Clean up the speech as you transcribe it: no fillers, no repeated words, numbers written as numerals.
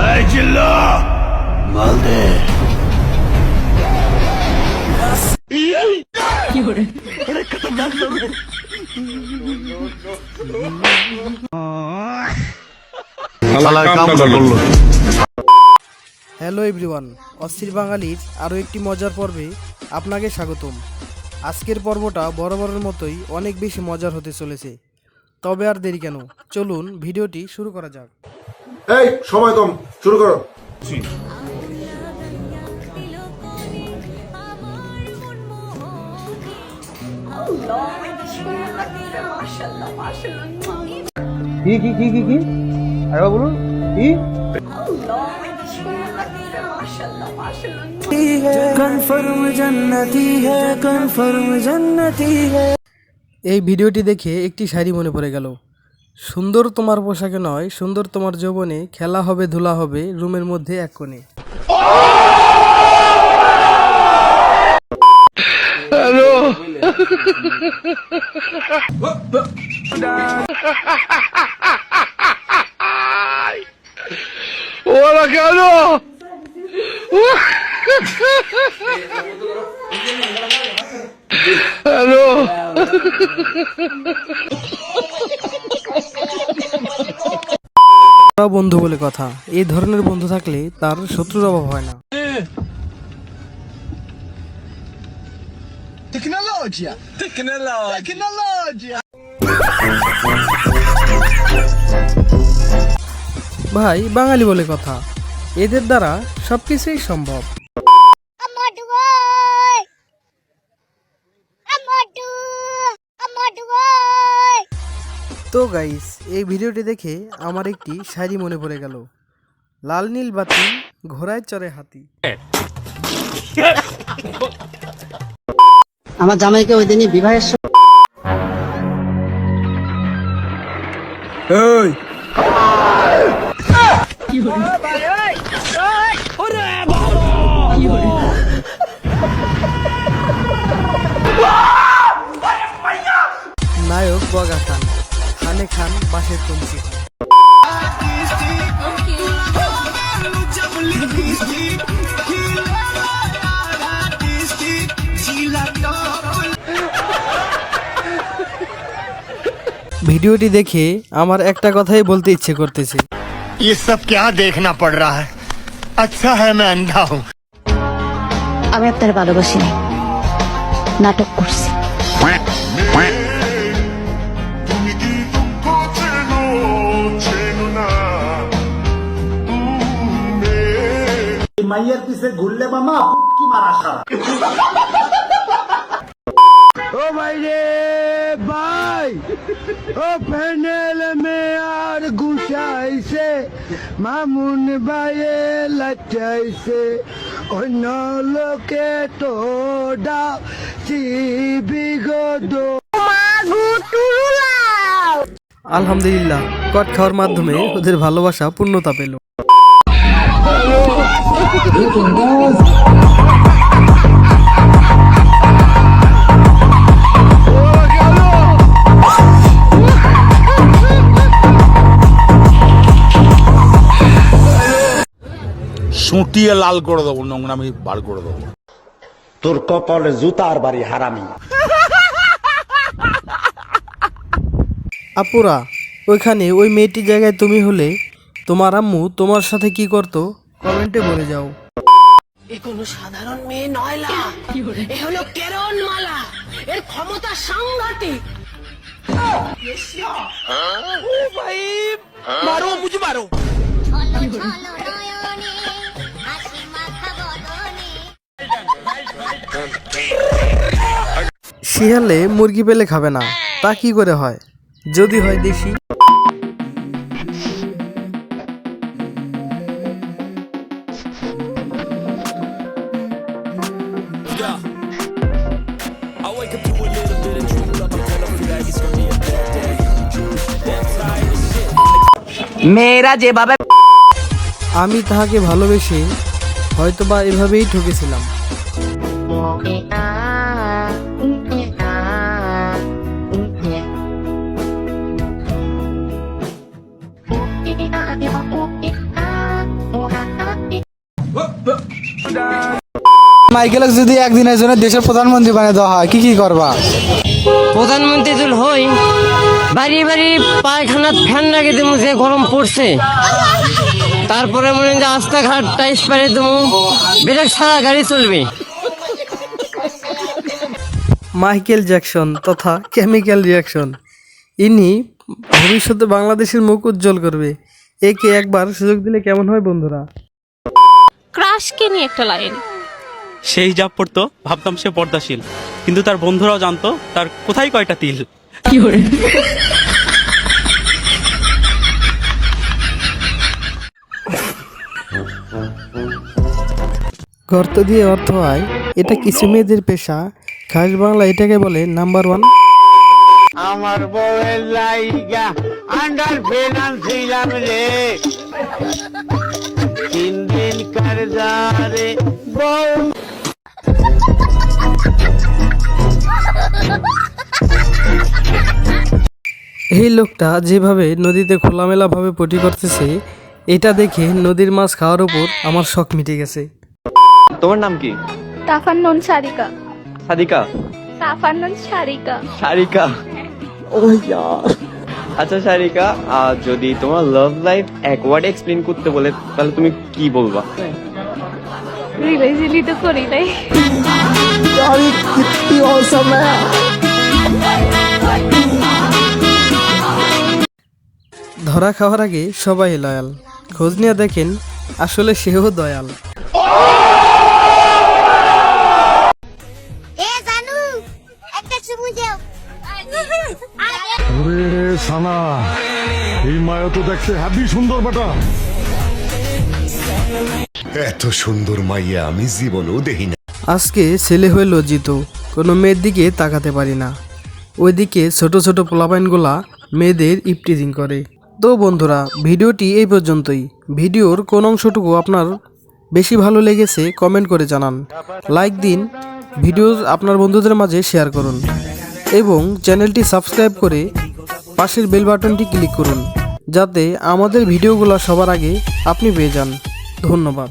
এই জিল্লা মাল দে। Hello everyone, অস্থির বাঙালির আরও একটি মজার পর্বে আপনাকে স্বাগতম। আজকের পর্বটা বরাবরের মতোই অনেক বেশি মজার হতে চলেছে। তবে আর দেরি কেন, চলুন ভিডিওটি শুরু করা যাক। এই সময় কম, শুরু করো। কি কি কি কি কি আরে বলুন কি কনফার্ম জান্নাতি হ্যায়, কনফার্ম জান্নাতি হ্যায়। এই ভিডিওটি দেখে একটি শাড়ি মনে পড়ে গেল। সুন্দর তোমার পোশাকে নয়, সুন্দর তোমার যৌবনে, খেলা হবে ধুলা হবে রুমের মধ্যে এক কোণে। হ্যালো ওরা কেন? হ্যালো বন্ধু বলে কথা, এই ধরনের বন্ধু থাকলে তার শত্রুর অভাব হয় না। ভাই বাঙালি বলে কথা, এদের দ্বারা সবকিছুই সম্ভব। তো গাইস, এই ভিডিওটি দেখে আমার একটি শাড়ি মনে পড়ে গেল। লাল নীল বাতি, ঘোড়ায় চড়ে হাতি। আমার জামাইকে ওই দিনই বিবাহের নায়ক বগা খান, খানে খান বাঁশের কঞ্চি খান। ভিডিওটি দেখে আমার একটা কথাই বলতে ইচ্ছে করতেছে, ये सब क्या देखना पड़ रहा है? अच्छा है मैं अंधा हूँ। আমি আপনার ভালোবাসি নাই, নাটক করছি। মাইয়ের পিছে ঘুরলে মামা পুটকি মারা সারা। ও ভাই রে ভাই, ও প্যানেল মে আর গুছাইছে, মামুন ভাইয়ে লাচাইছে, অন্য লোকে তো বিগত। আলহামদুলিল্লাহ, কট খাওয়ার মাধ্যমে ওদের ভালোবাসা পূর্ণতা পেল। সুটিয়ে লাল করে দেবো, নোংরামি বার করে দেবো। তোর কপালে জুতার বাড়ি হারামি। আপুরা, ওইখানে ওই মেয়েটির জায়গায় তুমি হলে তোমার আম্মু তোমার সাথে কি করতো কমেন্টে বলে যাও। এ কোনো সাধারণ মেয়ে নয়লা, এ হলো কেরণমালা, এর ক্ষমতা সাংঘাতিক। মারো মুঝে মারো। শিয়ালে মুরগি পেলে খাবে না, তা কি করে হয়? যদি হয় দেশি। মেয়েরা যেভাবে আমি তাহাকে ভালোবেসে হয়তোবা এভাবেই ঠকেছিলাম। মাইকেলকে যদি একদিনের জন্য দেশের প্রধানমন্ত্রী বানিয়ে দেওয়া হয় কি কি করবা? প্রধানমন্ত্রী যদি হই বাড়ি বাড়ি পায়খানার ফ্যান লাগিয়ে দেবো, যে গরম পড়ছে। তারপরে মনে হয় যে রাস্তাঘাট টাইস পারে দেবো, ব্রেক ছাড়া গাড়ি চলবে। মাইকেল জ্যাকসন তথা কেমিক্যাল রিয়াকশন, ইনি ভবিষ্যতে বাংলাদেশের মুখ উজ্জ্বল করবে। একে একবার সুযোগ দিলে কেমন হয় বন্ধুরা? ক্রাশকে নিয়ে একটা লাইন। সে হিজাব পড়তো, ভাবতাম সে পর্দাশীল, কিন্তু তার বন্ধুরাও জানতো তার কোথায় কয়টা তিল। গর্ত দিয়ে অর্থ হয়, এটা কিছু মেয়েদের পেশা। খাস বাংলা এটাকে বলে নাম্বার ওয়ান। আমার বউয়ের লাইগা আন্ডার ফিনান্স ছিলাম রে, 3 দিন কারজারে বউ। এই লোকটা যেভাবে নদীতে খোলামেলা ভাবে পটি করতেছে, এটা দেখে নদীর মাছ খাওয়ার উপর আমার শখ মিটে গেছে। তোমার নাম কি? তাফান্নুন সারিকা। সাদিকা? তাফান্নুন সারিকা। সারিকা? ও ইয়ার। আচ্ছা সারিকা, যদি তোমার লাভ লাইফ এক ওয়ার্ডে এক্সপ্লেইন করতে বলে তাহলে তুমি কি বলবা? রিলাইজলি তো করি নাই। ধরা খাওয়ার আগে সবাই লয়াল, খোঁজ নিয়ে দেখেন আসলে সেও দয়াল। সানা এই মায়া তো দেখছে হ্যাপি সুন্দর বেটা। এত সুন্দর মাইয়া আমি জীবনেও দেখি না। আজকে ছেলে হয়ে লজ্জিত, কোনো মেয়ের দিকে তাকাতে পারি না। ওইদিকে ছোট ছোট পোলাপাইনগুলা মেয়েদের ইপটিজিং করে। তো বন্ধুরা, ভিডিওটি এই পর্যন্তই। ভিডিওর কোন অংশটুকু আপনার বেশি ভালো লেগেছে কমেন্ট করে জানান, লাইক দিন, ভিডিও আপনার বন্ধুদের মাঝে শেয়ার করুন এবং চ্যানেলটি সাবস্ক্রাইব করে পাশের বেল বাটনটি ক্লিক করুন, যাতে আমাদের ভিডিওগুলো সবার আগে আপনি পেয়ে যান। ধন্যবাদ।